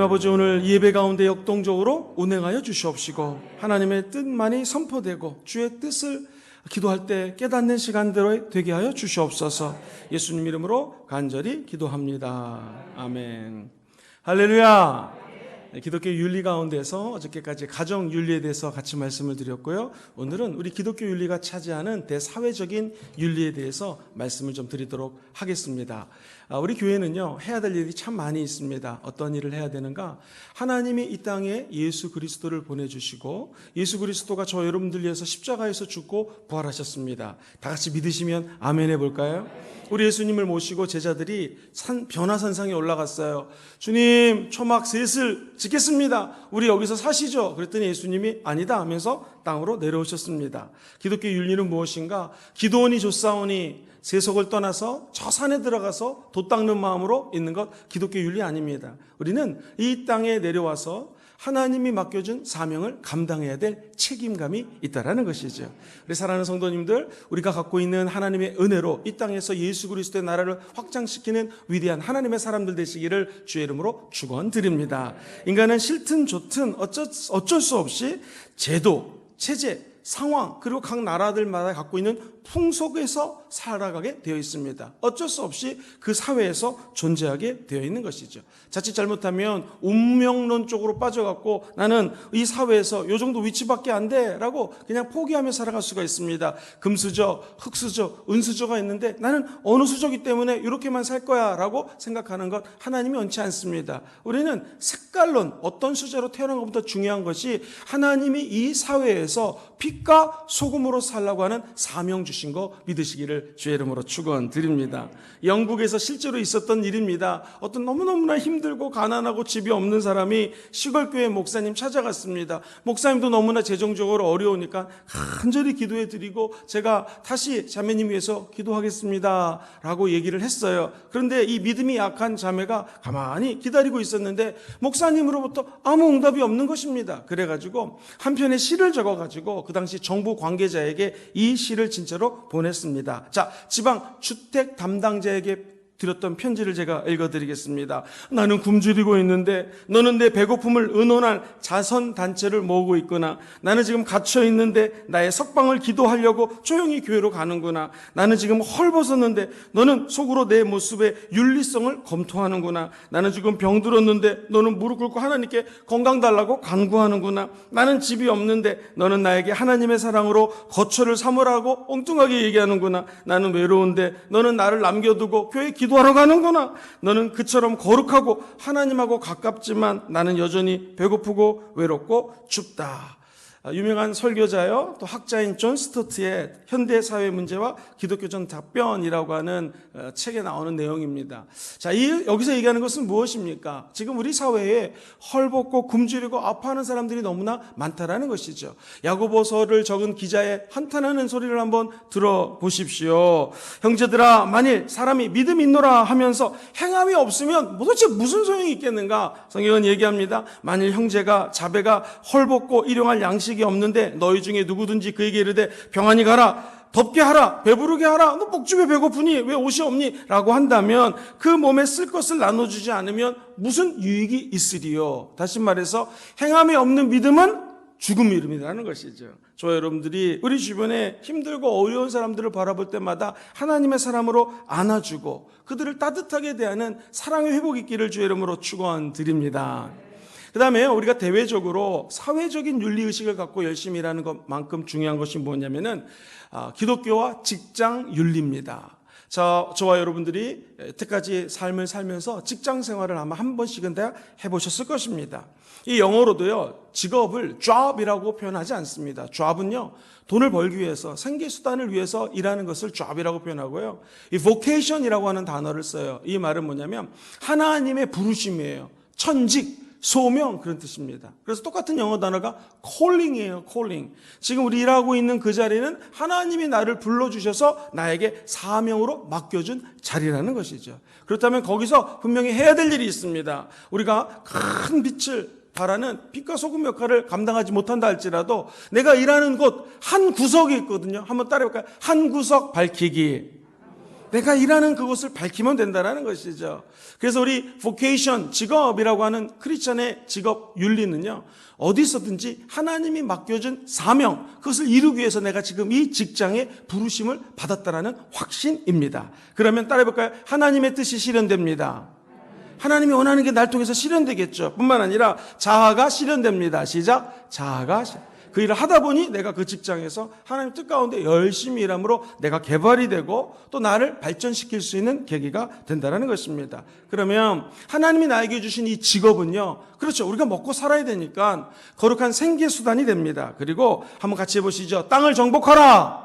아버지, 오늘 예배 가운데 역동적으로 운행하여 주시옵시고 하나님의 뜻만이 선포되고 주의 뜻을 기도할 때 깨닫는 시간대로 되게 하여 주시옵소서. 예수님 이름으로 간절히 기도합니다. 아멘. 할렐루야. 기독교 윤리 가운데서 어저께까지 가정 윤리에 대해서 같이 말씀을 드렸고요. 오늘은 우리 기독교 윤리가 차지하는 대사회적인 윤리에 대해서 말씀을 좀 드리도록 하겠습니다. 우리 교회는요, 해야 될 일이 참 많이 있습니다. 어떤 일을 해야 되는가? 하나님이 이 땅에 예수 그리스도를 보내주시고 예수 그리스도가 저 여러분들 위해서 십자가에서 죽고 부활하셨습니다. 다 같이 믿으시면 아멘 해볼까요? 우리 예수님을 모시고 제자들이 변화산상에 올라갔어요. 주님, 초막 셋을 짓겠습니다. 우리 여기서 사시죠? 그랬더니 예수님이 아니다 하면서 땅으로 내려오셨습니다. 기독교 윤리는 무엇인가? 기도원이 줬사오니 세속을 떠나서 저 산에 들어가서 돛 닦는 마음으로 있는 것 기독교 윤리 아닙니다. 우리는 이 땅에 내려와서 하나님이 맡겨준 사명을 감당해야 될 책임감이 있다라는 것이죠. 우리 사랑하는 성도님들, 우리가 갖고 있는 하나님의 은혜로 이 땅에서 예수 그리스도의 나라를 확장시키는 위대한 하나님의 사람들 되시기를 주의 이름으로 축원드립니다. 인간은 싫든 좋든 어쩔 수 없이 제도, 체제, 상황, 그리고 각 나라들마다 갖고 있는 풍속에서 살아가게 되어 있습니다. 어쩔 수 없이 그 사회에서 존재하게 되어 있는 것이죠. 자칫 잘못하면 운명론 쪽으로 빠져갖고 나는 이 사회에서 요 정도 위치밖에 안 돼 라고 그냥 포기하며 살아갈 수가 있습니다. 금수저, 흙수저, 은수저가 있는데 나는 어느 수저기 때문에 이렇게만 살 거야 라고 생각하는 것 하나님이 원치 않습니다. 우리는 색깔론, 어떤 수저로 태어난 것보다 중요한 것이 하나님이 이 사회에서 빛과 소금으로 살라고 하는 사명 주신 거 믿으시기를 주의 이름으로 축원드립니다. 영국에서 실제로 있었던 일입니다. 어떤 너무너무나 힘들고 가난하고 집이 없는 사람이 시골교회 목사님 찾아갔습니다. 목사님도 너무나 재정적으로 어려우니까 간절히 기도해 드리고 제가 다시 자매님 위해서 기도하겠습니다 라고 얘기를 했어요. 그런데 이 믿음이 약한 자매가 가만히 기다리고 있었는데 목사님으로부터 아무 응답이 없는 것입니다. 그래가지고 한 편의 시를 적어가지고 그 당시 정부 관계자에게 이 시를 진짜로 보냈습니다. 자, 지방 주택 담당자에게 드렸던 편지를 제가 읽어드리겠습니다. 나는 굶주리고 있는데 너는 내 배고픔을 의논할 자선단체를 모으고 있구나. 나는 지금 갇혀 있는데 나의 석방을 기도하려고 조용히 교회로 가는구나. 나는 지금 헐벗었는데 너는 속으로 내 모습의 윤리성을 검토하는구나. 나는 지금 병들었는데 너는 무릎 꿇고 하나님께 건강 달라고 간구하는구나. 나는 집이 없는데 너는 나에게 하나님의 사랑으로 거처를 삼으라고 엉뚱하게 얘기하는구나. 나는 외로운데 너는 나를 남겨두고 교회 기도하러 가는구나. 너는 그처럼 거룩하고 하나님하고 가깝지만 나는 여전히 배고프고 외롭고 춥다. 유명한 설교자요, 또 학자인 존 스토트의 현대사회 문제와 기독교전 답변이라고 하는 책에 나오는 내용입니다. 자, 여기서 얘기하는 것은 무엇입니까? 지금 우리 사회에 헐벗고 굶주리고 아파하는 사람들이 너무나 많다라는 것이죠. 야고보서를 적은 기자의 한탄하는 소리를 한번 들어보십시오. 형제들아, 만일 사람이 믿음 있노라 하면서 행함이 없으면 도대체 무슨 소용이 있겠는가? 성경은 얘기합니다. 만일 형제가 자배가 헐벗고 일용할 양식 없는데 너희 중에 누구든지 그에게 이르되 평안히 가라, 덥게 하라, 배부르게 하라, 너 목줄에 배고프니 왜 옷이 없니? 라고 한다면 그 몸에 쓸 것을 나눠주지 않으면 무슨 유익이 있으리요? 다시 말해서 행함이 없는 믿음은 죽음 이름이라는 것이죠. 저 여러분들이 우리 주변에 힘들고 어려운 사람들을 바라볼 때마다 하나님의 사람으로 안아주고 그들을 따뜻하게 대하는 사랑의 회복 있기를 주의 이름으로 축원드립니다. 그 다음에 우리가 대외적으로 사회적인 윤리의식을 갖고 열심히 일하는 것만큼 중요한 것이 뭐냐면은 기독교와 직장 윤리입니다. 저와 여러분들이 여태까지 삶을 살면서 직장 생활을 아마 한 번씩은 다 해보셨을 것입니다. 이 영어로도요, 직업을 job이라고 표현하지 않습니다. job은요, 돈을 벌기 위해서, 생계수단을 위해서 일하는 것을 job이라고 표현하고요. 이 vocation이라고 하는 단어를 써요. 이 말은 뭐냐면 하나님의 부르심이에요. 천직, 소명, 그런 뜻입니다. 그래서 똑같은 영어 단어가 calling이에요. calling. 지금 우리 일하고 있는 그 자리는 하나님이 나를 불러주셔서 나에게 사명으로 맡겨준 자리라는 것이죠. 그렇다면 거기서 분명히 해야 될 일이 있습니다. 우리가 큰 빛을 바라는 빛과 소금 역할을 감당하지 못한다 할지라도 내가 일하는 곳 한 구석이 있거든요. 한번 따라해볼까요? 한 구석 밝히기. 내가 일하는 그곳을 밝히면 된다는 것이죠. 그래서 우리 vocation, 직업이라고 하는 크리스천의 직업 윤리는요, 어디서든지 하나님이 맡겨준 사명, 그것을 이루기 위해서 내가 지금 이 직장에 부르심을 받았다라는 확신입니다. 그러면 따라해볼까요? 하나님의 뜻이 실현됩니다. 하나님이 원하는 게 날 통해서 실현되겠죠. 뿐만 아니라 자아가 실현됩니다. 시작. 자아가 그 일을 하다 보니 내가 그 직장에서 하나님 뜻 가운데 열심히 일함으로 내가 개발이 되고 또 나를 발전시킬 수 있는 계기가 된다는 것입니다. 그러면 하나님이 나에게 주신 이 직업은요, 그렇죠, 우리가 먹고 살아야 되니까 거룩한 생계수단이 됩니다. 그리고 한번 같이 해보시죠. 땅을 정복하라.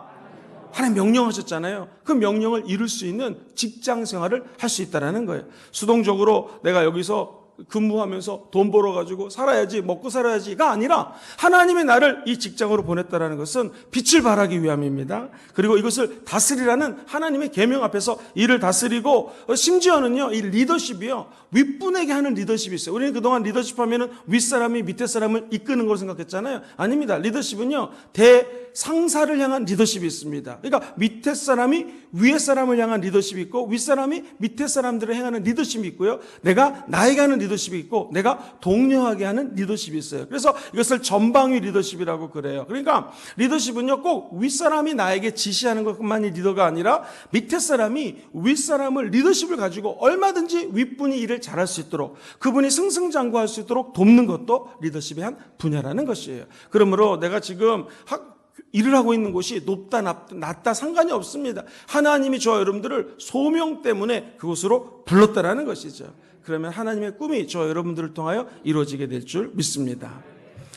하나님 명령하셨잖아요. 그 명령을 이룰 수 있는 직장 생활을 할 수 있다는 거예요. 수동적으로 내가 여기서 근무하면서 돈 벌어가지고 살아야지, 먹고 살아야지가 아니라 하나님의 나를 이 직장으로 보냈다는 것은 빛을 발하기 위함입니다. 그리고 이것을 다스리라는 하나님의 계명 앞에서 일을 다스리고, 심지어는요, 이 리더십이요, 윗분에게 하는 리더십이 있어요. 우리는 그동안 리더십 하면은 윗사람이 밑에 사람을 이끄는 걸 생각했잖아요. 아닙니다. 리더십은요, 대상사를 향한 리더십이 있습니다. 그러니까 밑에 사람이 위에 사람을 향한 리더십이 있고, 윗사람이 밑에 사람들을 향하는 리더십이 있고요, 내가 나에게 하는 리더십이 있고, 내가 동료하게 하는 리더십이 있어요. 그래서 이것을 전방위 리더십이라고 그래요. 그러니까 리더십은요, 꼭 윗사람이 나에게 지시하는 것만이 리더가 아니라 밑에 사람이 윗사람을 리더십을 가지고 얼마든지 윗분이 일을 잘할 수 있도록, 그분이 승승장구할 수 있도록 돕는 것도 리더십의 한 분야라는 것이에요. 그러므로 내가 지금 일을 하고 있는 곳이 높다 낮다 상관이 없습니다. 하나님이 저와 여러분들을 소명 때문에 그곳으로 불렀다라는 것이죠. 그러면 하나님의 꿈이 저와 여러분들을 통하여 이루어지게 될 줄 믿습니다.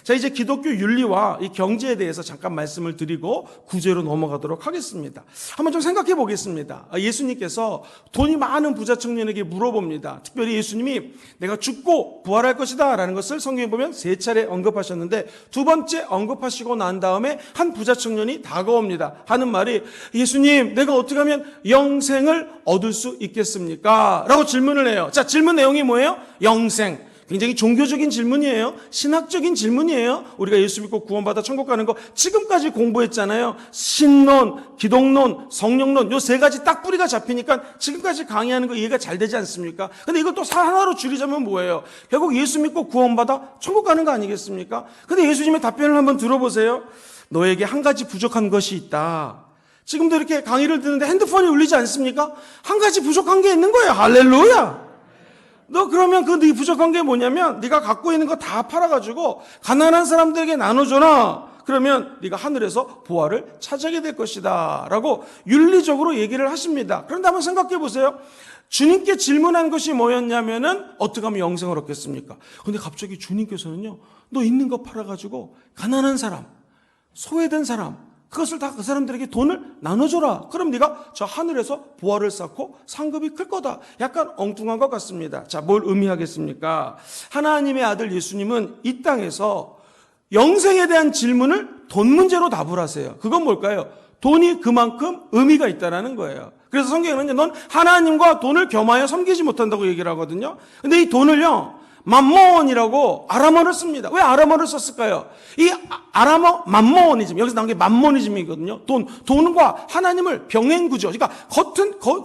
자, 이제 기독교 윤리와 이 경제에 대해서 잠깐 말씀을 드리고 구제로 넘어가도록 하겠습니다. 한번 좀 생각해 보겠습니다. 예수님께서 돈이 많은 부자 청년에게 물어봅니다. 특별히 예수님이 내가 죽고 부활할 것이다 라는 것을 성경에 보면 3차례 언급하셨는데, 두 번째 언급하시고 난 다음에 한 부자 청년이 다가옵니다. 하는 말이, 예수님, 내가 어떻게 하면 영생을 얻을 수 있겠습니까? 라고 질문을 해요. 자, 질문 내용이 뭐예요? 영생. 굉장히 종교적인 질문이에요. 신학적인 질문이에요. 우리가 예수 믿고 구원받아 천국 가는 거 지금까지 공부했잖아요. 신론, 기독론, 성령론, 요 3가지 딱 뿌리가 잡히니까 지금까지 강의하는 거 이해가 잘 되지 않습니까? 근데 이걸 또 하나로 줄이자면 뭐예요? 결국 예수 믿고 구원받아 천국 가는 거 아니겠습니까? 근데 예수님의 답변을 한번 들어보세요. 너에게 한 가지 부족한 것이 있다. 지금도 이렇게 강의를 듣는데 핸드폰이 울리지 않습니까? 한 가지 부족한 게 있는 거예요. 할렐루야! 너 그러면 네 부족한 게 뭐냐면, 네가 갖고 있는 거 다 팔아가지고 가난한 사람들에게 나눠줘라. 그러면 네가 하늘에서 보화를 차지하게 될 것이다 라고 윤리적으로 얘기를 하십니다. 그런데 한번 생각해 보세요. 주님께 질문한 것이 뭐였냐면은, 어떻게 하면 영생을 얻겠습니까? 근데 갑자기 주님께서는요, 너 있는 거 팔아가지고 가난한 사람, 소외된 사람, 그것을 다 그 사람들에게 돈을 나눠줘라. 그럼 네가 저 하늘에서 보화를 쌓고 상급이 클 거다. 약간 엉뚱한 것 같습니다. 자, 뭘 의미하겠습니까? 하나님의 아들 예수님은 이 땅에서 영생에 대한 질문을 돈 문제로 답을 하세요. 그건 뭘까요? 돈이 그만큼 의미가 있다는 거예요. 그래서 성경에는 넌 하나님과 돈을 겸하여 섬기지 못한다고 얘기를 하거든요. 근데 이 돈을요, 맘몬이라고 아람어를 씁니다. 왜 아람어를 썼을까요? 이 아람어 맘모니즘, 여기서 나온 게 맘모니즘이거든요. 돈과 하나님을 병행구조, 그러니까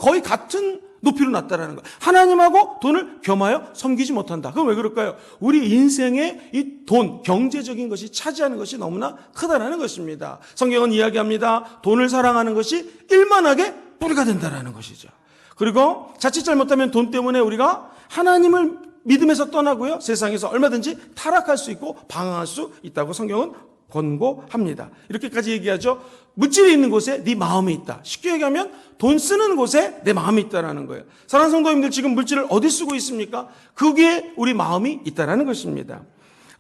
거의 같은 높이로 놨다라는 거예요. 하나님하고 돈을 겸하여 섬기지 못한다. 그건 왜 그럴까요? 우리 인생에 이 돈, 경제적인 것이 차지하는 것이 너무나 크다라는 것입니다. 성경은 이야기합니다. 돈을 사랑하는 것이 일만하게 뿌리가 된다라는 것이죠. 그리고 자칫 잘못하면 돈 때문에 우리가 하나님을 믿음에서 떠나고요, 세상에서 얼마든지 타락할 수 있고 방황할 수 있다고 성경은 권고합니다. 이렇게까지 얘기하죠. 물질이 있는 곳에 네 마음이 있다. 쉽게 얘기하면 돈 쓰는 곳에 내 마음이 있다는 거예요. 사랑하는 성도님들, 지금 물질을 어디 쓰고 있습니까? 거기에 우리 마음이 있다는 것입니다.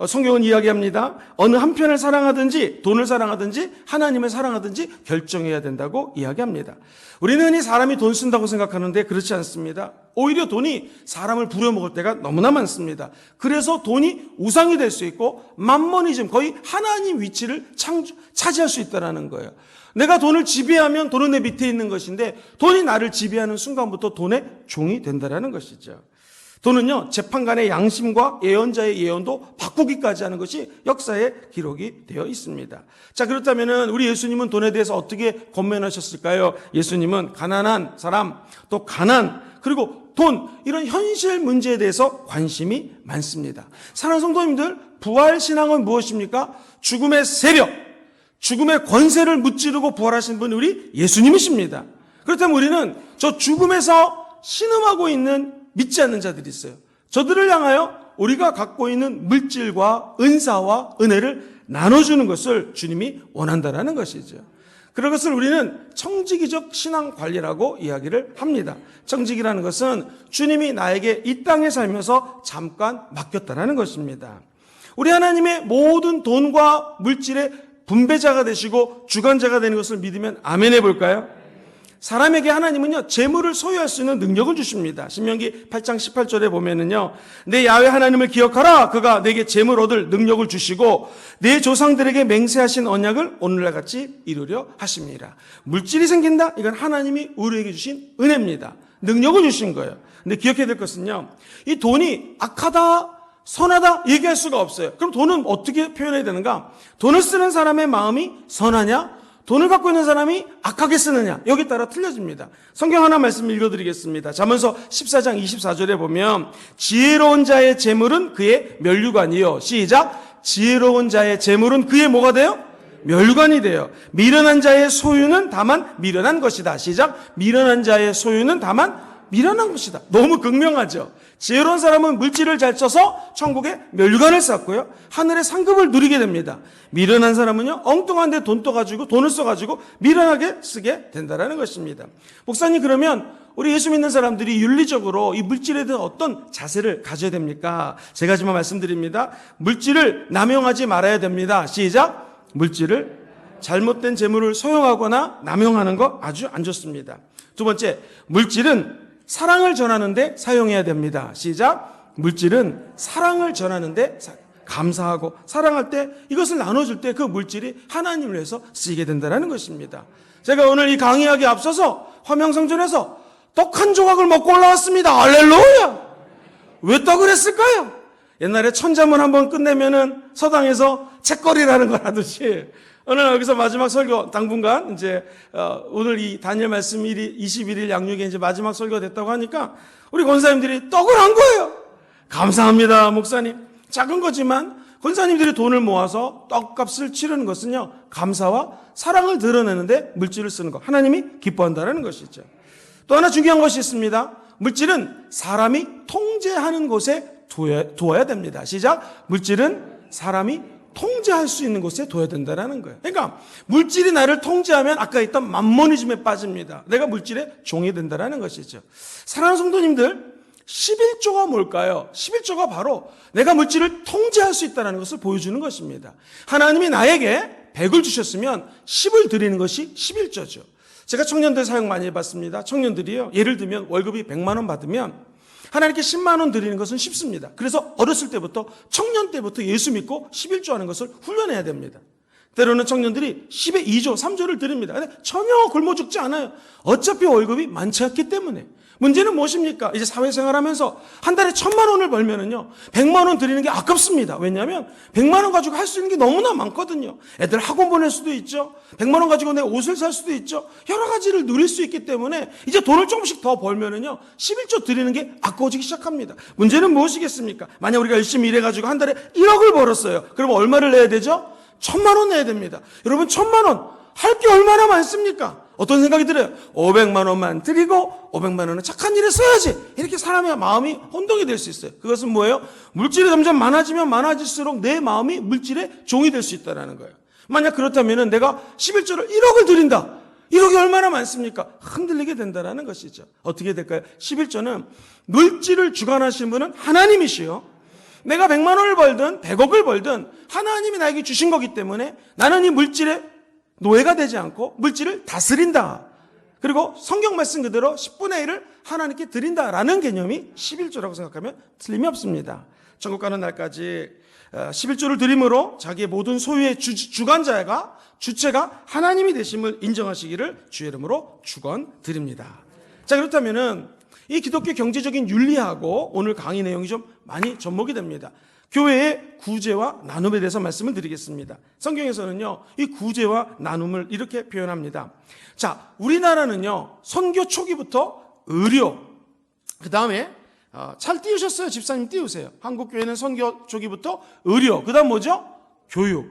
성경은 이야기합니다. 어느 한편을 사랑하든지 돈을 사랑하든지 하나님을 사랑하든지 결정해야 된다고 이야기합니다. 우리는 흔히 사람이 돈 쓴다고 생각하는데 그렇지 않습니다. 오히려 돈이 사람을 부려먹을 때가 너무나 많습니다. 그래서 돈이 우상이 될 수 있고 맘모니즘, 거의 하나님 위치를 차지할 수 있다는 거예요. 내가 돈을 지배하면 돈은 내 밑에 있는 것인데 돈이 나를 지배하는 순간부터 돈의 종이 된다는 것이죠. 돈은요, 재판관의 양심과 예언자의 예언도 바꾸기까지 하는 것이 역사에 기록이 되어 있습니다. 자, 그렇다면 우리 예수님은 돈에 대해서 어떻게 권면하셨을까요? 예수님은 가난한 사람, 또 가난, 그리고 돈, 이런 현실 문제에 대해서 관심이 많습니다. 사랑하는 성도님들, 부활신앙은 무엇입니까? 죽음의 세력, 죽음의 권세를 무찌르고 부활하신 분이 우리 예수님이십니다. 그렇다면 우리는 저 죽음에서 신음하고 있는 믿지 않는 자들이 있어요. 저들을 향하여 우리가 갖고 있는 물질과 은사와 은혜를 나눠주는 것을 주님이 원한다는 것이죠. 그런 것을 우리는 청지기적 신앙 관리라고 이야기를 합니다. 청지기라는 것은 주님이 나에게 이 땅에 살면서 잠깐 맡겼다는 것입니다. 우리 하나님의 모든 돈과 물질의 분배자가 되시고 주관자가 되는 것을 믿으면 아멘 해볼까요? 사람에게 하나님은요, 재물을 소유할 수 있는 능력을 주십니다. 신명기 8장 18절에 보면은요, 내 야훼 하나님을 기억하라. 그가 내게 재물 얻을 능력을 주시고 내 조상들에게 맹세하신 언약을 오늘날 같이 이루려 하십니다. 물질이 생긴다? 이건 하나님이 우리에게 주신 은혜입니다. 능력을 주신 거예요. 근데 기억해야 될 것은요, 이 돈이 악하다, 선하다 얘기할 수가 없어요. 그럼 돈은 어떻게 표현해야 되는가? 돈을 쓰는 사람의 마음이 선하냐? 돈을 갖고 있는 사람이 악하게 쓰느냐, 여기에 따라 틀려집니다. 성경 하나 말씀 읽어드리겠습니다. 잠언서 14장 24절에 보면 지혜로운 자의 재물은 그의 면류관이요. 시작. 지혜로운 자의 재물은 그의 뭐가 돼요? 면류관이 돼요. 미련한 자의 소유는 다만 미련한 것이다. 시작. 미련한 자의 소유는 다만 미련한 것이다. 너무 극명하죠. 지혜로운 사람은 물질을 잘 써서 천국에 면류관을 쌓고요, 하늘의 상급을 누리게 됩니다. 미련한 사람은요, 엉뚱한 데 돈 떠가지고, 돈을 써가지고 미련하게 쓰게 된다는 것입니다. 목사님, 그러면 우리 예수 믿는 사람들이 윤리적으로 이 물질에 대한 어떤 자세를 가져야 됩니까? 세 가지만 말씀드립니다. 물질을 남용하지 말아야 됩니다. 시작. 물질을, 잘못된 재물을 소용하거나 남용하는 거 아주 안 좋습니다. 두 번째, 물질은 사랑을 전하는데 사용해야 됩니다. 시작. 물질은 사랑을 전하는데 감사하고 사랑할 때, 이것을 나눠줄 때 그 물질이 하나님을 위해서 쓰이게 된다는 것입니다. 제가 오늘 이 강의하기 앞서서 화명성전에서 떡 한 조각을 먹고 올라왔습니다. 할렐루야! 왜 떡을 했을까요? 옛날에 천자문 한번 끝내면은 서당에서 책거리라는 걸 하듯이, 오늘 여기서 마지막 설교, 당분간 이제 오늘 이 다니엘 말씀 21일 양육에 이제 마지막 설교가 됐다고 하니까 우리 권사님들이 떡을 한 거예요. 감사합니다, 목사님. 작은 거지만 권사님들이 돈을 모아서 떡값을 치르는 것은요, 감사와 사랑을 드러내는데 물질을 쓰는 것, 하나님이 기뻐한다는 것이죠. 또 하나 중요한 것이 있습니다. 물질은 사람이 통제하는 곳에 두어야 됩니다. 시작. 물질은 사람이 통제할 수 있는 곳에 둬야 된다는 거예요. 그러니까 물질이 나를 통제하면 아까 있던 맘모니즘에 빠집니다. 내가 물질의 종이 된다는 것이죠. 사랑하는 성도님들, 11조가 뭘까요? 11조가 바로 내가 물질을 통제할 수 있다는 것을 보여주는 것입니다. 하나님이 나에게 100을 주셨으면 10을 드리는 것이 11조죠. 제가 청년들 사용 많이 해봤습니다. 청년들이요, 예를 들면 월급이 100만 원 받으면 하나님께 10만 원 드리는 것은 쉽습니다. 그래서 어렸을 때부터, 청년 때부터 예수 믿고 11조 하는 것을 훈련해야 됩니다. 때로는 청년들이 10에 2조, 3조를 드립니다. 근데 전혀 굶어 죽지 않아요. 어차피 월급이 많지 않기 때문에. 문제는 무엇입니까? 이제 사회생활하면서 한 달에 1,000만 원을 벌면은요, 100만 원 드리는 게 아깝습니다. 왜냐하면 100만 원 가지고 할 수 있는 게 너무나 많거든요. 애들 학원 보낼 수도 있죠. 100만 원 가지고 내 옷을 살 수도 있죠. 여러 가지를 누릴 수 있기 때문에 이제 돈을 조금씩 더 벌면은요, 11조 드리는 게 아까워지기 시작합니다. 문제는 무엇이겠습니까? 만약 우리가 열심히 일해가지고 한 달에 1억을 벌었어요. 그러면 얼마를 내야 되죠? 1,000만 원 내야 됩니다. 여러분, 1,000만 원 할 게 얼마나 많습니까? 어떤 생각이 들어요? 500만 원만 드리고 500만 원은 착한 일에 써야지. 이렇게 사람의 마음이 혼동이 될 수 있어요. 그것은 뭐예요? 물질이 점점 많아지면 많아질수록 내 마음이 물질의 종이 될 수 있다는 거예요. 만약 그렇다면 내가 11조를 1억을 드린다. 1억이 얼마나 많습니까? 흔들리게 된다는 것이죠. 어떻게 될까요? 11조는 물질을 주관하시는 분은 하나님이시요, 내가 100만 원을 벌든 100억을 벌든 하나님이 나에게 주신 거기 때문에 나는 이 물질의 노예가 되지 않고 물질을 다스린다. 그리고 성경 말씀 그대로 10분의 1을 하나님께 드린다라는 개념이 11조라고 생각하면 틀림이 없습니다. 천국 가는 날까지 11조를 드림으로 자기의 모든 소유의 주관자가, 주체가 하나님이 되심을 인정하시기를 주의 이름으로 축원드립니다. 자, 그렇다면은 이 기독교 경제적인 윤리하고 오늘 강의 내용이 좀 많이 접목이 됩니다. 교회의 구제와 나눔에 대해서 말씀을 드리겠습니다. 성경에서는요, 이 구제와 나눔을 이렇게 표현합니다. 자, 우리나라는요, 선교 초기부터 의료, 그 다음에 잘 띄우셨어요? 집사님 띄우세요. 한국교회는 선교 초기부터 의료, 그 다음 뭐죠? 교육,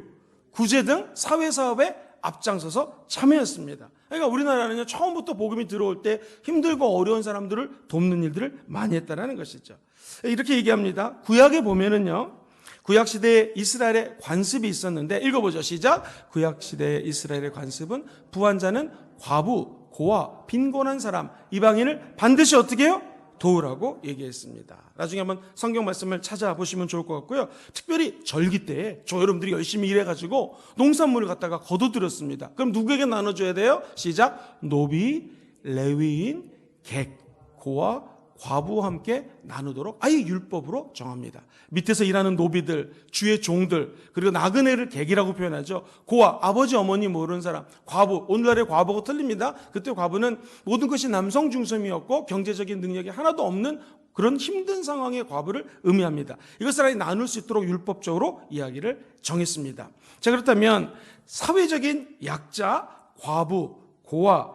구제 등 사회사업에 앞장서서 참여했습니다. 그러니까 우리나라는요, 처음부터 복음이 들어올 때 힘들고 어려운 사람들을 돕는 일들을 많이 했다는 것이죠. 이렇게 얘기합니다. 구약에 보면은요, 구약시대에 이스라엘의 관습이 있었는데, 읽어보죠. 시작. 구약시대의 이스라엘의 관습은 부한자는 과부, 고아, 빈곤한 사람, 이방인을 반드시 어떻게 해요? 도우라고 얘기했습니다. 나중에 한번 성경 말씀을 찾아보시면 좋을 것 같고요. 특별히 절기 때에 여러분들이 열심히 일해가지고 농산물을 갖다가 거둬들였습니다. 그럼 누구에게 나눠줘야 돼요? 시작. 노비, 레위인, 객, 고아, 과부와 함께 나누도록 아예 율법으로 정합니다. 밑에서 일하는 노비들, 주의 종들, 그리고 나그네를 객이라고 표현하죠. 고아, 아버지 어머니 모르는 사람, 과부, 오늘날의 과부가 틀립니다. 그때 과부는 모든 것이 남성 중심이었고 경제적인 능력이 하나도 없는 그런 힘든 상황의 과부를 의미합니다. 이것을 아예 나눌 수 있도록 율법적으로 이야기를 정했습니다. 자, 그렇다면 사회적인 약자, 과부, 고아,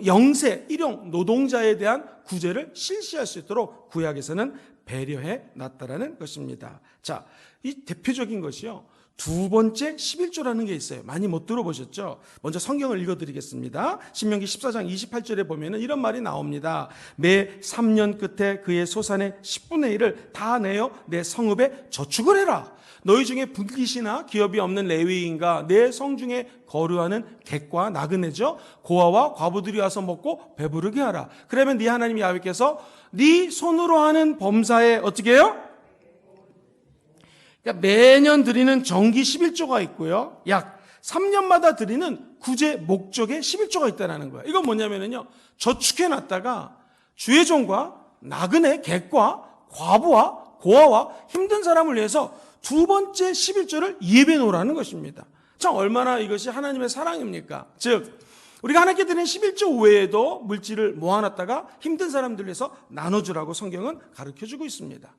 영세, 일용, 노동자에 대한 구제를 실시할 수 있도록 구약에서는 배려해 놨다라는 것입니다. 자, 이 대표적인 것이요, 두 번째 11조라는 게 있어요. 많이 못 들어보셨죠? 먼저 성경을 읽어드리겠습니다. 신명기 14장 28절에 보면은 이런 말이 나옵니다. 매 3년 끝에 그의 소산의 10분의 1을 다 내어 내 성읍에 저축을 해라. 너희 중에 분깃이나 기업이 없는 레위인과 내 성중에 거류하는 객과 나그네죠, 고아와 과부들이 와서 먹고 배부르게 하라. 그러면 네 하나님 야훼께서 네 손으로 하는 범사에 어떻게 해요? 그러니까 매년 드리는 정기 11조가 있고요, 약 3년마다 드리는 구제 목적의 11조가 있다는 거예요. 이건 뭐냐면요, 저축해놨다가 주의 종과 나그네, 객과 과부와 고아와 힘든 사람을 위해서 두 번째 11조를 예배해 놓으라는 것입니다. 참 얼마나 이것이 하나님의 사랑입니까? 즉 우리가 하나님께 드리는 11조 외에도 물질을 모아놨다가 힘든 사람들 위해서 나눠주라고 성경은 가르쳐주고 있습니다.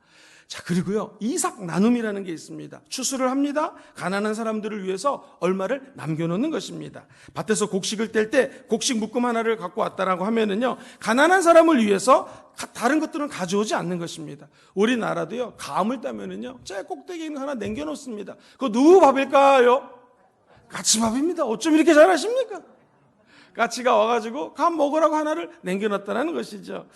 자, 그리고요, 이삭 나눔이라는 게 있습니다. 추수를 합니다. 가난한 사람들을 위해서 얼마를 남겨놓는 것입니다. 밭에서 곡식을 뗄 때 곡식 묶음 하나를 갖고 왔다라고 하면은요, 가난한 사람을 위해서 다른 것들은 가져오지 않는 것입니다. 우리나라도요, 감을 따면은요, 제 꼭대기에 있는 하나 남겨놓습니다. 그거 누구 밥일까요? 까치밥입니다. 어쩜 이렇게 잘하십니까? 까치가 와가지고 감 먹으라고 하나를 남겨놨다는 것이죠.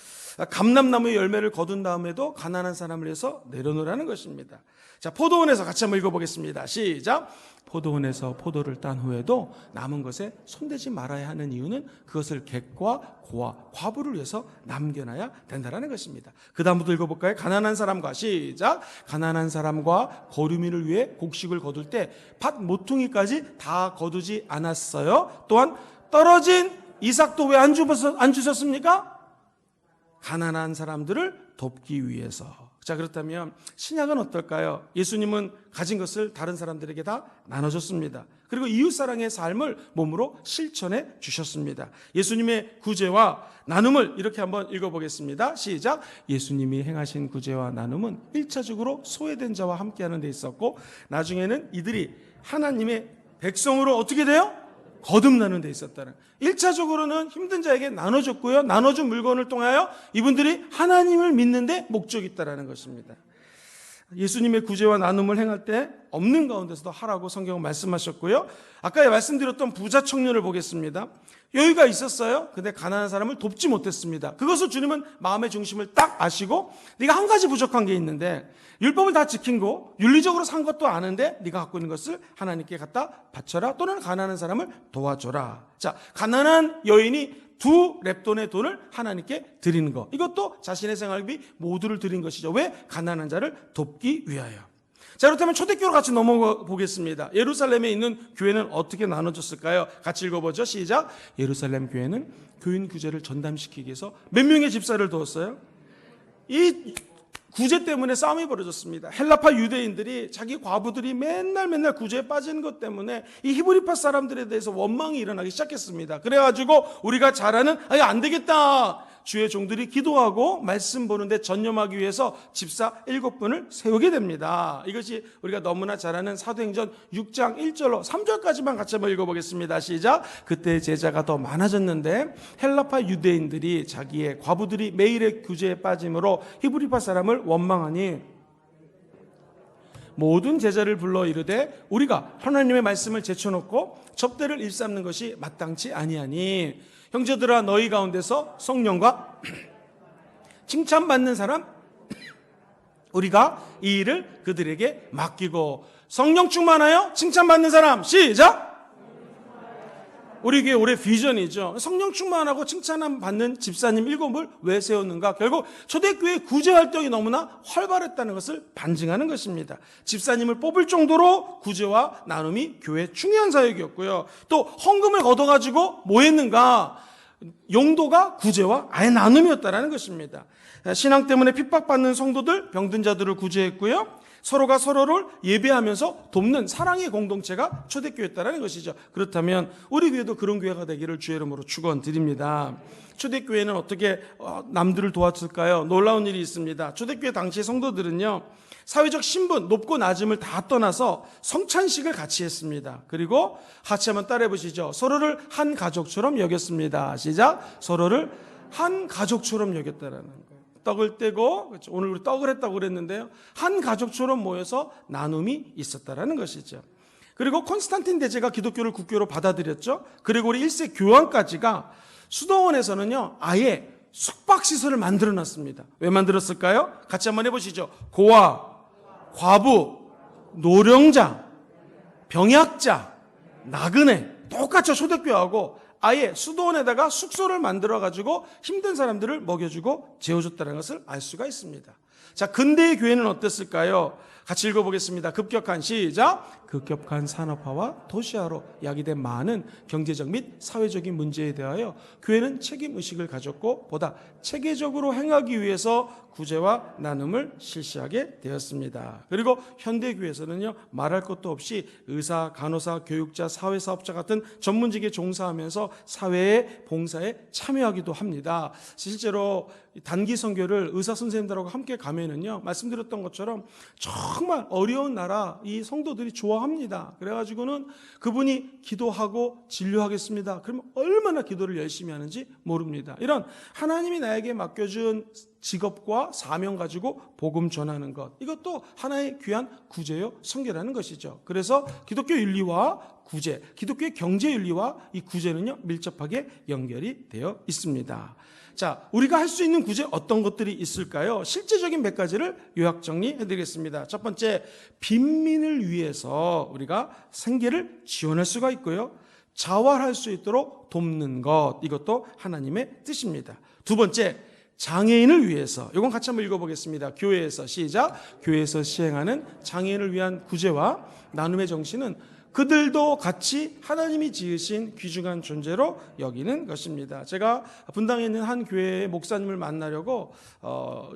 감람나무의 열매를 거둔 다음에도 가난한 사람을 위해서 내려놓으라는 것입니다. 자, 포도원에서 같이 한번 읽어보겠습니다. 시작. 포도원에서 포도를 딴 후에도 남은 것에 손대지 말아야 하는 이유는 그것을 객과 고아, 과부를 위해서 남겨놔야 된다는 것입니다. 그 다음부터 읽어볼까요? 가난한 사람과, 시작. 가난한 사람과 거류민을 위해 곡식을 거둘 때 밭 모퉁이까지 다 거두지 않았어요. 또한 떨어진 이삭도 왜 안 주셨습니까? 가난한 사람들을 돕기 위해서. 자, 그렇다면 신약은 어떨까요? 예수님은 가진 것을 다른 사람들에게 다 나눠줬습니다. 그리고 이웃사랑의 삶을 몸으로 실천해 주셨습니다. 예수님의 구제와 나눔을 이렇게 한번 읽어보겠습니다. 시작. 예수님이 행하신 구제와 나눔은 1차적으로 소외된 자와 함께하는 데 있었고, 나중에는 이들이 하나님의 백성으로 어떻게 돼요? 거듭나는 데 있었다는. 1차적으로는 힘든 자에게 나눠줬고요, 나눠준 물건을 통하여 이분들이 하나님을 믿는 데 목적이 있다는 것입니다. 예수님의 구제와 나눔을 행할 때 없는 가운데서도 하라고 성경은 말씀하셨고요. 아까 말씀드렸던 부자 청년을 보겠습니다. 여유가 있었어요. 근데 가난한 사람을 돕지 못했습니다. 그것을 주님은 마음의 중심을 딱 아시고, 네가 한 가지 부족한 게 있는데 율법을 다 지킨 거, 윤리적으로 산 것도 아는데 네가 갖고 있는 것을 하나님께 갖다 바쳐라, 또는 가난한 사람을 도와줘라. 자, 가난한 여인이 2렙돈의 돈을 하나님께 드리는 거, 이것도 자신의 생활비 모두를 드린 것이죠. 왜? 가난한 자를 돕기 위하여. 자, 그렇다면 초대교회로 같이 넘어가 보겠습니다. 예루살렘에 있는 교회는 어떻게 나눠졌을까요? 같이 읽어보죠. 시작. 예루살렘 교회는 교인 구제를 전담시키기 위해서 몇 명의 집사를 두었어요? 이 구제 때문에 싸움이 벌어졌습니다. 헬라파 유대인들이 자기 과부들이 맨날 구제에 빠지는 것 때문에 이 히브리파 사람들에 대해서 원망이 일어나기 시작했습니다. 그래가지고 우리가 잘하는, 안 되겠다, 주의 종들이 기도하고 말씀 보는데 전념하기 위해서 집사 7분을 세우게 됩니다. 이것이 우리가 너무나 잘 아는 사도행전 6장 1절로 3절까지만 같이 한번 읽어보겠습니다. 시작. 그때 제자가 더 많아졌는데 헬라파 유대인들이 자기의 과부들이 매일의 규제에 빠짐으로 히브리파 사람을 원망하니 모든 제자를 불러 이르되 우리가 하나님의 말씀을 제쳐놓고 접대를 일삼는 것이 마땅치 아니하니 형제들아 너희 가운데서 성령과 칭찬받는 사람 우리가 이 일을 그들에게 맡기고 성령 충만하여 칭찬받는 사람 시작. 우리 교회 올해 비전이죠. 성령 충만하고 칭찬 받는 집사님 7을 왜 세웠는가? 결국 초대교회 구제 활동이 너무나 활발했다는 것을 반증하는 것입니다. 집사님을 뽑을 정도로 구제와 나눔이 교회의 중요한 사역이었고요. 또 헌금을 걷어가지고 뭐 했는가? 용도가 구제와 아예 나눔이었다는 것입니다. 신앙 때문에 핍박받는 성도들, 병든 자들을 구제했고요. 서로가 서로를 예배하면서 돕는 사랑의 공동체가 초대교회였다는 것이죠. 그렇다면 우리 교회도 그런 교회가 되기를 주의 이름으로 축원드립니다. 초대교회는 어떻게 남들을 도왔을까요? 놀라운 일이 있습니다. 초대교회 당시의 성도들은요, 사회적 신분, 높고 낮음을 다 떠나서 성찬식을 같이 했습니다. 그리고 같이 한번 따라해 보시죠. 서로를 한 가족처럼 여겼습니다. 시작. 서로를 한 가족처럼 여겼다라는 거예요. 떡을 떼고, 그렇죠. 오늘 우리 떡을 했다고 그랬는데요. 한 가족처럼 모여서 나눔이 있었다라는 것이죠. 그리고 콘스탄틴 대제가 기독교를 국교로 받아들였죠. 그리고리 1세 교황까지가 수도원에서는요, 아예 숙박시설을 만들어 놨습니다. 왜 만들었을까요? 같이 한번 해보시죠. 고아, 과부, 노령자, 병약자, 나그네, 똑같이 초대교회하고 아예 수도원에다가 숙소를 만들어가지고 힘든 사람들을 먹여주고 재워줬다는 것을 알 수가 있습니다. 자, 근대의 교회는 어땠을까요? 같이 읽어보겠습니다. 급격한 시작. 급격한 산업화와 도시화로 야기된 많은 경제적 및 사회적인 문제에 대하여 교회는 책임의식을 가졌고 보다 체계적으로 행하기 위해서 구제와 나눔을 실시하게 되었습니다. 그리고 현대교회에서는요, 말할 것도 없이 의사, 간호사, 교육자, 사회사업자 같은 전문직에 종사하면서 사회의 봉사에 참여하기도 합니다. 실제로 단기 선교를 의사 선생님들하고 함께 가면은요, 말씀드렸던 것처럼 정말 어려운 나라 이 성도들이 좋아합니다. 그래가지고는 그분이 기도하고 진료하겠습니다. 그러면 얼마나 기도를 열심히 하는지 모릅니다. 이런 하나님이 나에게 맡겨준 직업과 사명 가지고 복음 전하는 것, 이것도 하나의 귀한 구제요 선교라는 것이죠. 그래서 기독교 윤리와 구제, 기독교의 경제 윤리와 이 구제는요 밀접하게 연결이 되어 있습니다. 자, 우리가 할 수 있는 구제 어떤 것들이 있을까요? 실제적인 몇 가지를 요약 정리해드리겠습니다. 첫 번째, 빈민을 위해서 우리가 생계를 지원할 수가 있고요. 자활할 수 있도록 돕는 것, 이것도 하나님의 뜻입니다. 두 번째, 장애인을 위해서, 이건 같이 한번 읽어보겠습니다. 교회에서 시작. 교회에서 시행하는 장애인을 위한 구제와 나눔의 정신은 그들도 같이 하나님이 지으신 귀중한 존재로 여기는 것입니다. 제가 분당에 있는 한 교회의 목사님을 만나려고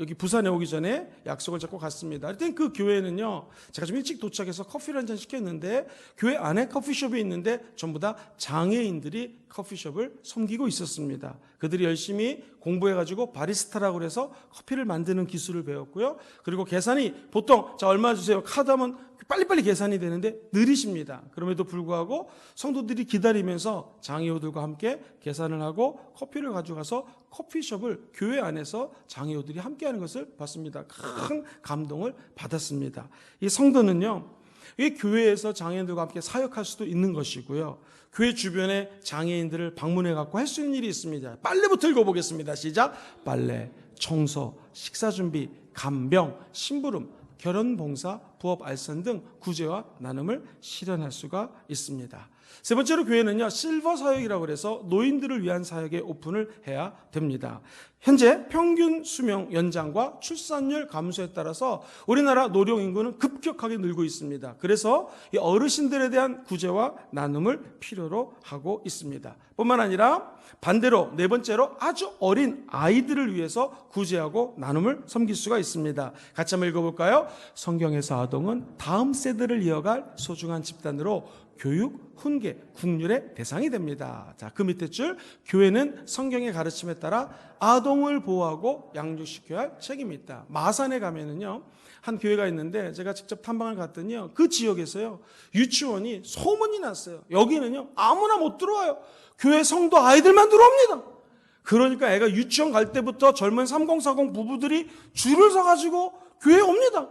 여기 부산에 오기 전에 약속을 잡고 갔습니다. 그때 그 교회는요, 제가 좀 일찍 도착해서 커피를 한잔 시켰는데 교회 안에 커피숍이 있는데 전부 다 장애인들이 커피숍을 섬기고 있었습니다. 그들이 열심히 공부해가지고 바리스타라고 해서 커피를 만드는 기술을 배웠고요. 그리고 계산이 보통 자 얼마 주세요 카드 하면 빨리빨리 계산이 되는데 느리십니다. 그럼에도 불구하고 성도들이 기다리면서 장애우들과 함께 계산을 하고 커피를 가져가서 커피숍을 교회 안에서 장애우들이 함께하는 것을 봤습니다. 큰 감동을 받았습니다. 이 성도는요, 이 교회에서 장애인들과 함께 사역할 수도 있는 것이고요. 교회 주변에 장애인들을 방문해 갖고 할 수 있는 일이 있습니다. 빨래부터 읽어보겠습니다. 시작. 빨래, 청소, 식사 준비, 간병, 심부름, 결혼 봉사, 부업 알선 등 구제와 나눔을 실현할 수가 있습니다. 세 번째로 교회는요, 실버 사역이라고 해서 노인들을 위한 사역에 오픈을 해야 됩니다. 현재 평균 수명 연장과 출산율 감소에 따라서 우리나라 노령 인구는 급격하게 늘고 있습니다. 그래서 이 어르신들에 대한 구제와 나눔을 필요로 하고 있습니다. 뿐만 아니라 반대로 네 번째로 아주 어린 아이들을 위해서 구제하고 나눔을 섬길 수가 있습니다. 같이 한번 읽어볼까요? 성경에서 아동은 다음 세대를 이어갈 소중한 집단으로 교육, 훈계, 국률의 대상이 됩니다. 자, 그 밑에 줄, 교회는 성경의 가르침에 따라 아동을 보호하고 양육시켜야 할 책임이 있다. 마산에 가면은요, 한 교회가 있는데 제가 직접 탐방을 갔더니요, 그 지역에서요, 유치원이 소문이 났어요. 여기는요, 아무나 못 들어와요. 교회 성도 아이들만 들어옵니다. 그러니까 애가 유치원 갈 때부터 젊은 3040 부부들이 줄을 서가지고 교회에 옵니다.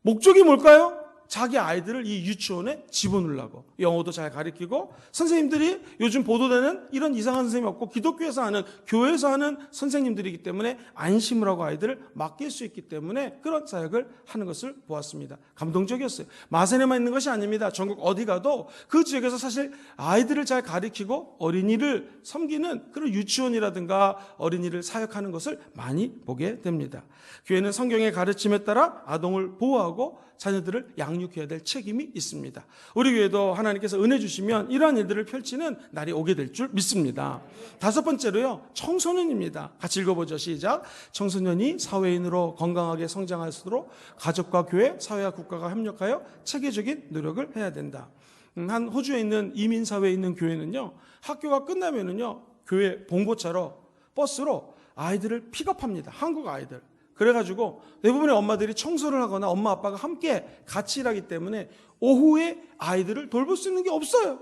목적이 뭘까요? 자기 아이들을 이 유치원에 집어넣으려고. 영어도 잘 가르치고, 선생님들이 요즘 보도되는 이런 이상한 선생님이 없고 기독교에서 하는, 교회에서 하는 선생님들이기 때문에 안심을 하고 아이들을 맡길 수 있기 때문에 그런 사역을 하는 것을 보았습니다. 감동적이었어요. 마산에만 있는 것이 아닙니다. 전국 어디 가도 그 지역에서 사실 아이들을 잘 가르치고 어린이를 섬기는 그런 유치원이라든가 어린이를 사역하는 것을 많이 보게 됩니다. 교회는 성경의 가르침에 따라 아동을 보호하고 자녀들을 양육해야 될 책임이 있습니다. 우리 교회도 하나님께서 은혜 주시면 이러한 일들을 펼치는 날이 오게 될 줄 믿습니다. 다섯 번째로요, 청소년입니다. 같이 읽어보죠. 시작. 청소년이 사회인으로 건강하게 성장할 수 있도록 가족과 교회, 사회와 국가가 협력하여 체계적인 노력을 해야 된다. 한 호주에 있는 이민사회에 있는 교회는요, 학교가 끝나면은요, 교회 봉고차로, 버스로 아이들을 픽업합니다. 한국 아이들. 그래가지고 대부분의 엄마들이 청소를 하거나 엄마 아빠가 함께 같이 일하기 때문에 오후에 아이들을 돌볼 수 있는 게 없어요.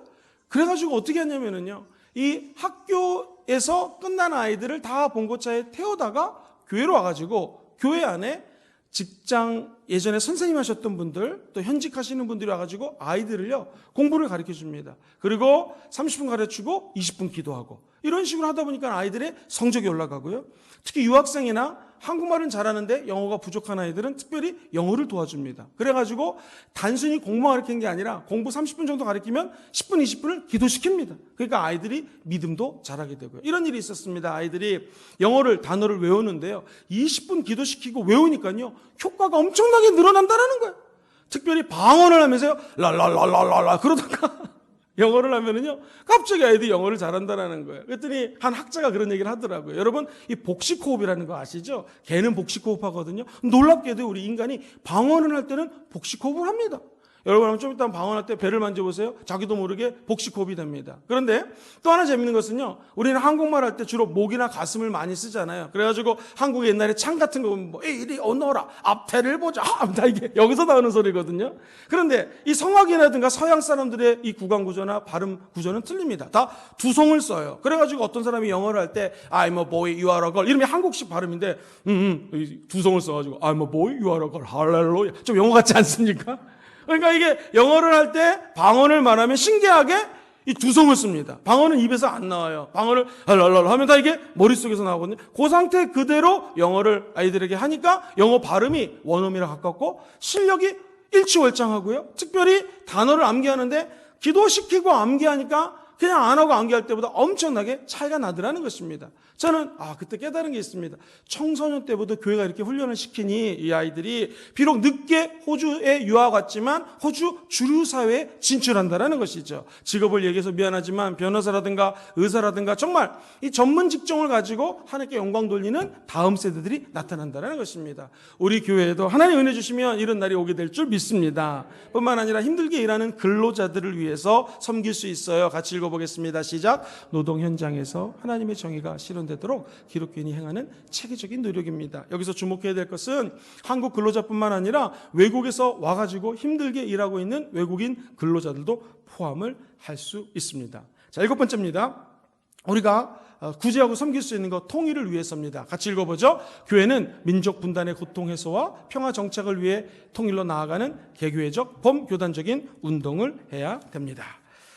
그래가지고 어떻게 하냐면은요, 이 학교에서 끝난 아이들을 다 봉고차에 태우다가 교회로 와가지고 교회 안에 직장 예전에 선생님 하셨던 분들 또 현직 하시는 분들이 와가지고 아이들을요 공부를 가르쳐 줍니다. 그리고 30분 가르치고 20분 기도하고 이런 식으로 하다 보니까 아이들의 성적이 올라가고요. 특히 유학생이나 한국말은 잘하는데 영어가 부족한 아이들은 특별히 영어를 도와줍니다. 그래가지고 단순히 공부만 가르치는 게 아니라 공부 30분 정도 가르치면 10분, 20분을 기도시킵니다. 그러니까 아이들이 믿음도 잘하게 되고요. 이런 일이 있었습니다. 아이들이 영어를, 단어를 외우는데요, 20분 기도시키고 외우니까요 효과가 엄청나게 늘어난다는 거예요. 특별히 방언을 하면서요, 랄랄랄랄랄라 그러다가 영어를 하면은요, 갑자기 아이들이 영어를 잘한다는 거예요. 그랬더니 한 학자가 그런 얘기를 하더라고요. 여러분, 이 복식호흡이라는 거 아시죠? 개는 복식호흡 하거든요. 놀랍게도 우리 인간이 방언을 할 때는 복식호흡을 합니다. 여러분 좀 이따 방언할 때 배를 만져보세요. 자기도 모르게 복식호흡이 됩니다. 그런데 또 하나 재밌는 것은요, 우리는 한국말 할 때 주로 목이나 가슴을 많이 쓰잖아요. 그래가지고 한국에 옛날에 창 같은 거 보면 뭐 이리 오너라 앞태를 보자, 다 이게 여기서 나오는 소리거든요. 그런데 이 성악이라든가 서양 사람들의 이 구강 구조나 발음 구조는 틀립니다. 다 두송을 써요. 그래가지고 어떤 사람이 영어를 할 때 I'm a boy, you are a girl 이름이 한국식 발음인데 두송을 써가지고 I'm a boy, you are a girl, 할렐루야. 좀 영어 같지 않습니까? 그러니까 이게 영어를 할 때 방언을 말하면 신기하게 이 두성을 씁니다. 방언은 입에서 안 나와요. 방언을 랄랄랄 하면 다 이게 머릿속에서 나오거든요. 그 상태 그대로 영어를 아이들에게 하니까 영어 발음이 원어민이랑 가깝고 실력이 일취월장하고요. 특별히 단어를 암기하는데 기도시키고 암기하니까 그냥 안 하고 암기할 때보다 엄청나게 차이가 나더라는 것입니다. 저는 그때 깨달은 게 있습니다. 청소년 때부터 교회가 이렇게 훈련을 시키니 이 아이들이 비록 늦게 호주에 유학 왔지만 호주 주류 사회에 진출한다라는 것이죠. 직업을 얘기해서 미안하지만 변호사라든가 의사라든가 정말 이 전문 직종을 가지고 하나님께 영광 돌리는 다음 세대들이 나타난다라는 것입니다. 우리 교회에도 하나님 은혜 주시면 이런 날이 오게 될 줄 믿습니다. 뿐만 아니라 힘들게 일하는 근로자들을 위해서 섬길 수 있어요. 같이 읽어보겠습니다. 시작. 노동 현장에서 하나님의 정의가 실현되도록 기독교인이 행하는 체계적인 노력입니다. 여기서 주목해야 될 것은 한국 근로자뿐만 아니라 외국에서 와가지고 힘들게 일하고 있는 외국인 근로자들도 포함을 할 수 있습니다. 자, 7번째입니다. 우리가 구제하고 섬길 수 있는 것, 통일을 위해서입니다. 같이 읽어보죠. 교회는 민족 분단의 고통 해소와 평화 정착을 위해 통일로 나아가는 개교회적 범교단적인 운동을 해야 됩니다.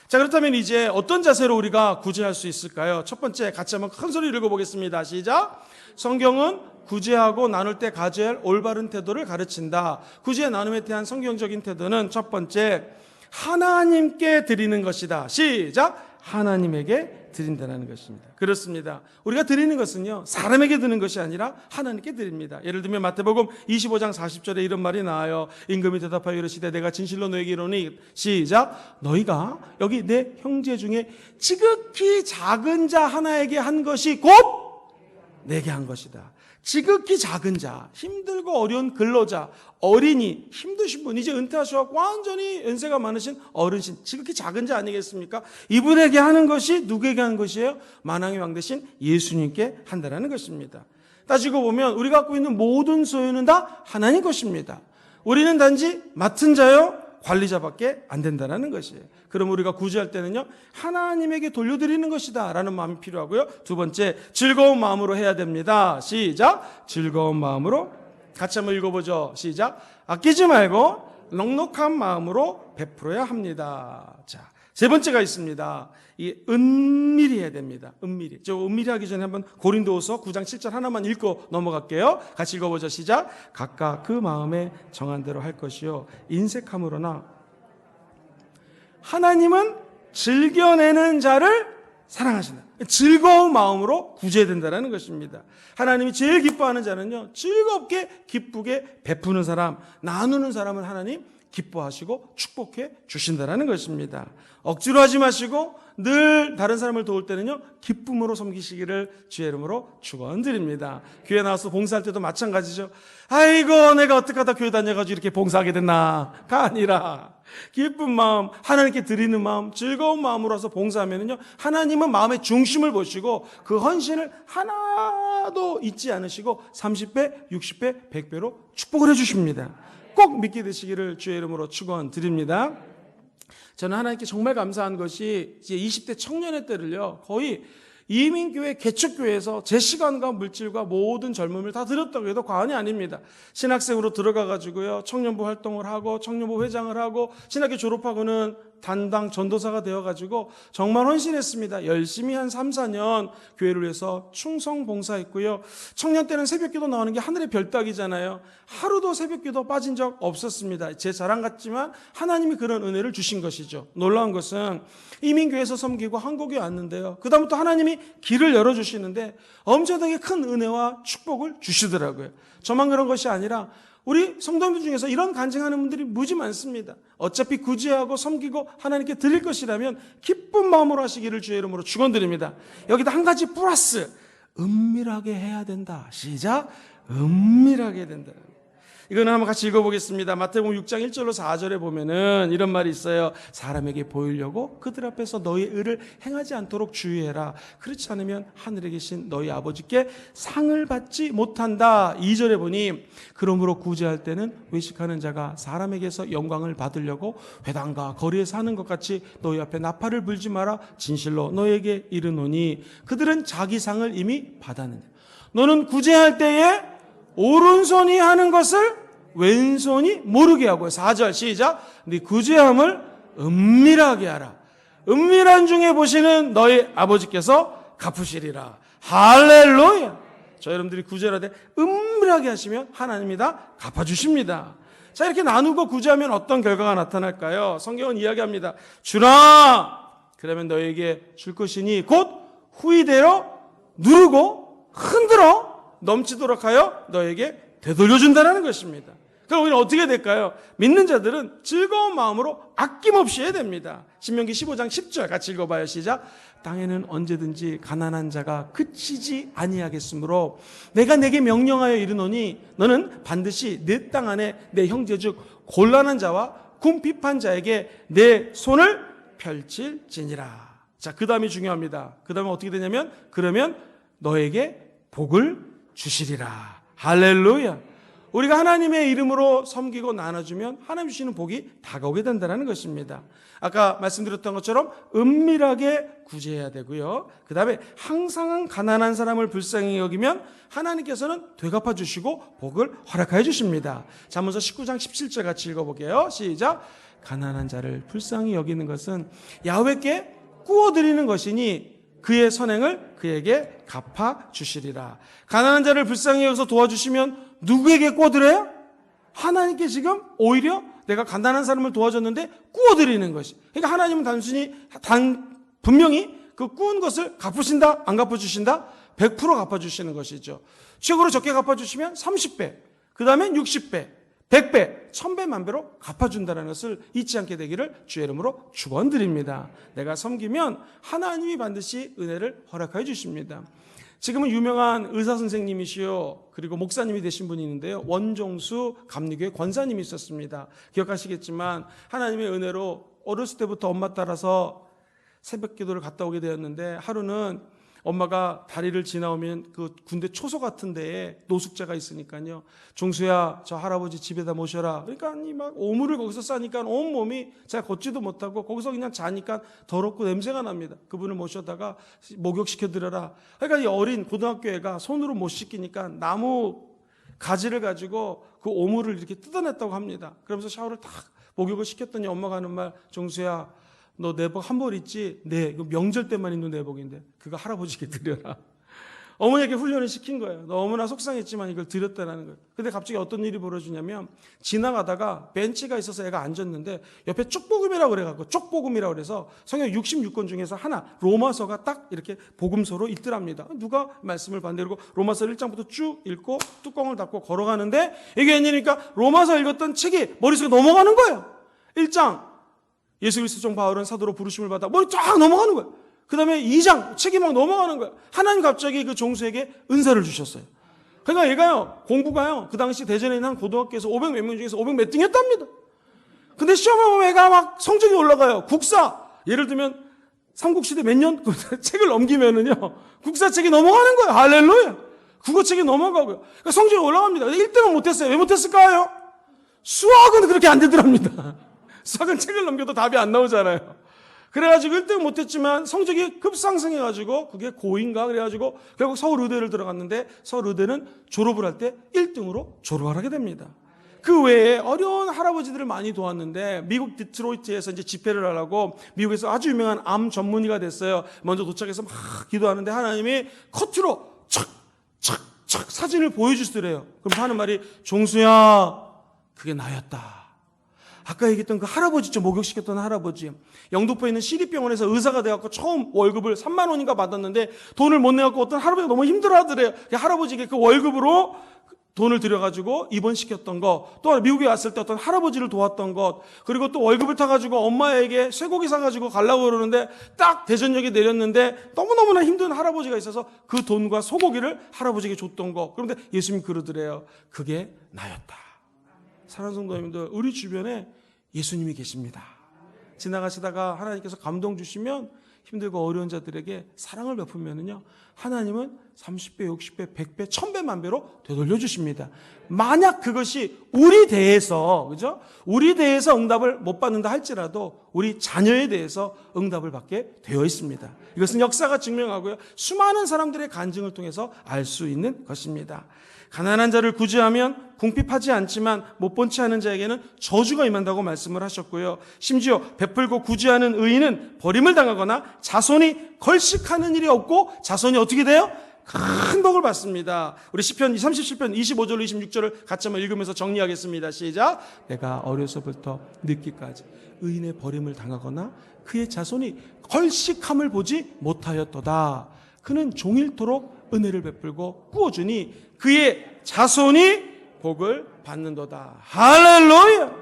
자, 그렇다면 이제 어떤 자세로 우리가 구제할 수 있을까요? 첫 번째, 같이 한번 큰 소리로 읽어보겠습니다. 시작. 성경은 구제하고 나눌 때 가져야 할 올바른 태도를 가르친다. 구제 나눔에 대한 성경적인 태도는 첫 번째, 하나님께 드리는 것이다. 시작. 하나님에게 드린다는 것입니다. 그렇습니다. 우리가 드리는 것은요, 사람에게 드리는 것이 아니라 하나님께 드립니다. 예를 들면 마태복음 25장 40절에 이런 말이 나와요. 임금이 대답하여 이르시되 내가 진실로 너에게 이르노니 시작. 너희가 여기 내 형제 중에 지극히 작은 자 하나에게 한 것이 곧 내게 한 것이다. 지극히 작은 자, 힘들고 어려운 근로자, 어린이, 힘드신 분, 이제 은퇴하셔서 완전히 연세가 많으신 어르신, 지극히 작은 자 아니겠습니까? 이분에게 하는 것이 누구에게 하는 것이에요? 만왕의 왕 되신 예수님께 한다는 것입니다. 따지고 보면 우리가 갖고 있는 모든 소유는 다 하나님 것입니다. 우리는 단지 맡은 자요 관리자밖에 안 된다는 것이에요. 그럼 우리가 구제할 때는요, 하나님에게 돌려드리는 것이다 라는 마음이 필요하고요. 두 번째, 즐거운 마음으로 해야 됩니다. 시작. 즐거운 마음으로. 같이 한번 읽어보죠. 시작. 아끼지 말고 넉넉한 마음으로 베풀어야 합니다. 자, 세 번째가 있습니다. 이 은밀히 해야 됩니다. 은밀히. 저 은밀히 하기 전에 한번 고린도후서 9장 7절 하나만 읽고 넘어갈게요. 같이 읽어보죠. 시작. 각각 그 마음에 정한 대로 할 것이요 인색함으로나 하나님은 즐겨내는 자를 사랑하신다. 즐거운 마음으로 구제해야 된다는 것입니다. 하나님이 제일 기뻐하는 자는요, 즐겁게 기쁘게 베푸는 사람, 나누는 사람을 하나님 기뻐하시고 축복해 주신다는 것입니다. 억지로 하지 마시고 늘 다른 사람을 도울 때는요, 기쁨으로 섬기시기를 주의 이름으로 축원드립니다. 교회 나와서 봉사할 때도 마찬가지죠. 아이고 내가 어떻게 하다 교회 다녀가지고 이렇게 봉사하게 됐나가 아니라 기쁜 마음, 하나님께 드리는 마음, 즐거운 마음으로 와서 봉사하면요, 하나님은 마음의 중심을 보시고 그 헌신을 하나도 잊지 않으시고 30배, 60배, 100배로 축복을 해주십니다. 꼭 믿게 되시기를 주의 이름으로 축원드립니다. 저는 하나님께 정말 감사한 것이 이제 20대 청년의 때를요, 거의 이민교회 개척교회에서 제 시간과 물질과 모든 젊음을 다 드렸다고 해도 과언이 아닙니다. 신학생으로 들어가가지고요, 청년부 활동을 하고 청년부 회장을 하고 신학교 졸업하고는 단당 전도사가 되어가지고 정말 헌신했습니다. 열심히 한 3, 4년 교회를 위해서 충성 봉사했고요. 청년 때는 새벽기도 나오는 게 하늘의 별따기잖아요. 하루도 새벽기도 빠진 적 없었습니다. 제 자랑 같지만 하나님이 그런 은혜를 주신 것이죠. 놀라운 것은 이민교회에서 섬기고 한국에 왔는데요, 그 다음부터 하나님이 길을 열어주시는데 엄청나게 큰 은혜와 축복을 주시더라고요. 저만 그런 것이 아니라 우리 성도님들 중에서 이런 간증하는 분들이 무지 많습니다. 어차피 구제하고 섬기고 하나님께 드릴 것이라면 기쁜 마음으로 하시기를 주의 이름으로 축원드립니다. 여기다 한 가지 플러스, 은밀하게 해야 된다. 시작. 은밀하게 해야 된다. 이거는 한번 같이 읽어보겠습니다. 마태복음 6장 1절로 4절에 보면은 이런 말이 있어요. 사람에게 보이려고 그들 앞에서 너의 의를 행하지 않도록 주의해라. 그렇지 않으면 하늘에 계신 너희 아버지께 상을 받지 못한다. 2절에 보니 그러므로 구제할 때는 외식하는 자가 사람에게서 영광을 받으려고 회당과 거리에서 하는 것 같이 너희 앞에 나팔을 불지 마라. 진실로 너에게 이르노니 그들은 자기 상을 이미 받았느냐. 너는 구제할 때에 오른손이 하는 것을 왼손이 모르게 하고요. 4절 시작. 네 구제함을 은밀하게 하라. 은밀한 중에 보시는 너희 아버지께서 갚으시리라. 할렐루야. 저 여러분들이 구제를 할 때 은밀하게 하시면 하나님이 다 갚아주십니다. 자, 이렇게 나누고 구제하면 어떤 결과가 나타날까요? 성경은 이야기합니다. 주라. 그러면 너에게 줄 것이니 곧 후이대로 누르고 흔들어 넘치도록 하여 너에게 되돌려준다는 것입니다. 그럼 우리는 어떻게 될까요? 믿는 자들은 즐거운 마음으로 아낌없이 해야 됩니다. 신명기 15장 10절 같이 읽어봐요. 시작. 땅에는 언제든지 가난한 자가 그치지 아니하겠으므로 내가 내게 명령하여 이르노니 너는 반드시 내 땅 안에 내 형제 즉 곤란한 자와 궁핍한 자에게 내 손을 펼칠지니라. 자, 그 다음이 중요합니다. 그 다음에 어떻게 되냐면 그러면 너에게 복을 주시리라. 할렐루야. 우리가 하나님의 이름으로 섬기고 나눠주면 하나님 주시는 복이 다가오게 된다는 것입니다. 아까 말씀드렸던 것처럼 은밀하게 구제해야 되고요. 그 다음에 항상 가난한 사람을 불쌍히 여기면 하나님께서는 되갚아 주시고 복을 허락하여 주십니다. 잠언서 19장 17절 같이 읽어볼게요. 시작. 가난한 자를 불쌍히 여기는 것은 야훼께 구워드리는 것이니 그의 선행을 그에게 갚아 주시리라. 가난한 자를 불쌍히 여기서 도와주시면 누구에게 구워드려요? 하나님께 지금 오히려 내가 가난한 사람을 도와줬는데 구워드리는 것이. 그러니까 하나님은 단순히 분명히 그 구운 것을 갚으신다, 안 갚아주신다? 100% 갚아주시는 것이죠. 최고로 적게 갚아주시면 30배, 그 다음엔 60배, 100배, 1000배, 만배로 갚아준다는 것을 잊지 않게 되기를 주의 이름으로 축원드립니다. 내가 섬기면 하나님이 반드시 은혜를 허락하여 주십니다. 지금은 유명한 의사 선생님이시요 그리고 목사님이 되신 분이 있는데요. 원종수 감리교회 권사님이 있었습니다. 기억하시겠지만 하나님의 은혜로 어렸을 때부터 엄마 따라서 새벽 기도를 갔다 오게 되었는데, 하루는 엄마가 다리를 지나오면 그 군대 초소 같은 데에 노숙자가 있으니까요. 종수야, 저 할아버지 집에다 모셔라. 그러니까 막 오물을 거기서 싸니까 온 몸이 잘 걷지도 못하고 거기서 그냥 자니까 더럽고 냄새가 납니다. 그분을 모셔다가 목욕시켜드려라. 그러니까 이 어린 고등학교 애가 손으로 못 씻기니까 나무 가지를 가지고 그 오물을 이렇게 뜯어냈다고 합니다. 그러면서 샤워를 딱 목욕을 시켰더니 엄마가 하는 말, 종수야, 너 내복 한 벌 있지? 네, 이거 명절 때만 입는 내복인데 그거 할아버지께 드려라. 어머니에게 훈련을 시킨 거예요. 너무나 속상했지만 이걸 드렸다라는 거예요. 근데 갑자기 어떤 일이 벌어지냐면, 지나가다가 벤치가 있어서 애가 앉았는데 옆에 쪽복음이라고 그래갖고, 쪽복음이라고 그래서 성경 66권 중에서 하나, 로마서가 딱 이렇게 복음서로 있더랍니다. 누가 말씀을 봤는데, 그리고 로마서 1장부터 쭉 읽고 뚜껑을 닫고 걸어가는데, 이게 웬일이니까 로마서 읽었던 책이 머릿속에 넘어가는 거예요. 1장 예수 그리스도 종 바울은 사도로 부르심을 받아 머리 쫙 넘어가는 거예요. 그 다음에 2장 책이 막 넘어가는 거예요. 하나님 갑자기 그 종수에게 은사를 주셨어요. 그러니까 얘가요, 공부가요, 그 당시 대전에 있는 한 고등학교에서 500 몇 명 중에서 500 몇 등 했답니다. 근데 시험에 보면 애가 막 성적이 올라가요. 국사, 예를 들면 삼국시대 몇 년 책을 넘기면은요, 국사책이 넘어가는 거예요. 할렐루야. 국어책이 넘어가고요. 그러니까 성적이 올라갑니다. 1등은 못했어요. 왜 못했을까요? 수학은 그렇게 안 되더랍니다. 수학은 책을 넘겨도 답이 안 나오잖아요. 그래가지고 1등 못했지만 성적이 급상승해가지고 그게 고인가 그래가지고 결국 서울의대를 들어갔는데, 서울의대는 졸업을 할 때 1등으로 졸업을 하게 됩니다. 그 외에 어려운 할아버지들을 많이 도왔는데, 미국 디트로이트에서 이제 집회를 하려고 미국에서 아주 유명한 암 전문의가 됐어요. 먼저 도착해서 막 기도하는데 하나님이 커트로 착착착 사진을 보여주시더래요. 그럼 하는 말이, 종수야, 그게 나였다. 아까 얘기했던 그 할아버지, 좀 목욕시켰던 할아버지, 영등포에 있는 시립병원에서 의사가 돼갖고 처음 월급을 3만 원인가 받았는데 돈을 못 내갖고 어떤 할아버지가 너무 힘들어하더래요. 할아버지에게 그 월급으로 돈을 들여가지고 입원시켰던 것, 또 미국에 왔을 때 어떤 할아버지를 도왔던 것, 그리고 또 월급을 타가지고 엄마에게 쇠고기 사가지고 가려고 그러는데 딱 대전역에 내렸는데 너무너무나 힘든 할아버지가 있어서 그 돈과 소고기를 할아버지에게 줬던 것. 그런데 예수님 그러더래요. 그게 나였다. 사랑하는 성도님들, 우리 주변에 예수님이 계십니다. 지나가시다가 하나님께서 감동 주시면 힘들고 어려운 자들에게 사랑을 베풀면은요, 하나님은 30배, 60배, 100배, 1000배, 만배로 되돌려 주십니다. 만약 그것이 우리 대해서, 그죠? 우리 대해서 응답을 못 받는다 할지라도 우리 자녀에 대해서 응답을 받게 되어 있습니다. 이것은 역사가 증명하고요, 수많은 사람들의 간증을 통해서 알 수 있는 것입니다. 가난한 자를 구제하면 궁핍하지 않지만 못 본 채 하는 자에게는 저주가 임한다고 말씀을 하셨고요. 심지어 베풀고 구제하는 의인은 버림을 당하거나 자손이 걸식하는 일이 없고, 자손이 어떻게 돼요? 큰 복을 받습니다. 우리 시편 37편 25절 26절을 같이 한번 읽으면서 정리하겠습니다. 시작. 내가 어려서부터 늙기까지 의인의 버림을 당하거나 그의 자손이 걸식함을 보지 못하였도다. 그는 종일토록 은혜를 베풀고 구워주니 그의 자손이 복을 받는도다. 할렐루야.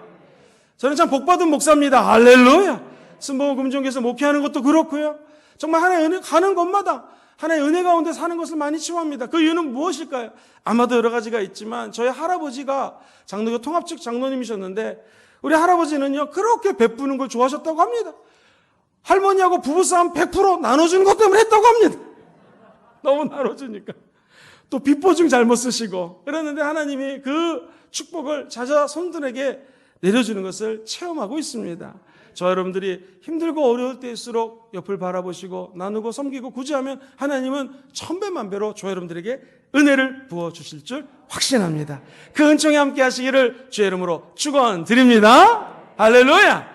저는 참 복받은 목사입니다. 할렐루야. 순복음 금종교에서 목회하는 것도 그렇고요, 정말 하나의 은혜, 가는 곳마다 하나의 은혜 가운데 사는 것을 많이 치유합니다. 그 이유는 무엇일까요? 아마도 여러 가지가 있지만, 저희 할아버지가 장로교 통합측 장로님이셨는데, 우리 할아버지는요, 그렇게 베푸는 걸 좋아하셨다고 합니다. 할머니하고 부부싸움 100% 나눠주는 것 때문에 했다고 합니다. 너무 나눠주니까. 또 빚보증 잘못 쓰시고 그랬는데, 하나님이 그 축복을 자손들에게 내려주는 것을 체험하고 있습니다. 저와 여러분들이 힘들고 어려울 때일수록 옆을 바라보시고 나누고 섬기고 구제하면 하나님은 1000배 만배로 저와 여러분들에게 은혜를 부어주실 줄 확신합니다. 그 은총에 함께 하시기를 주의 이름으로 축원드립니다. 할렐루야.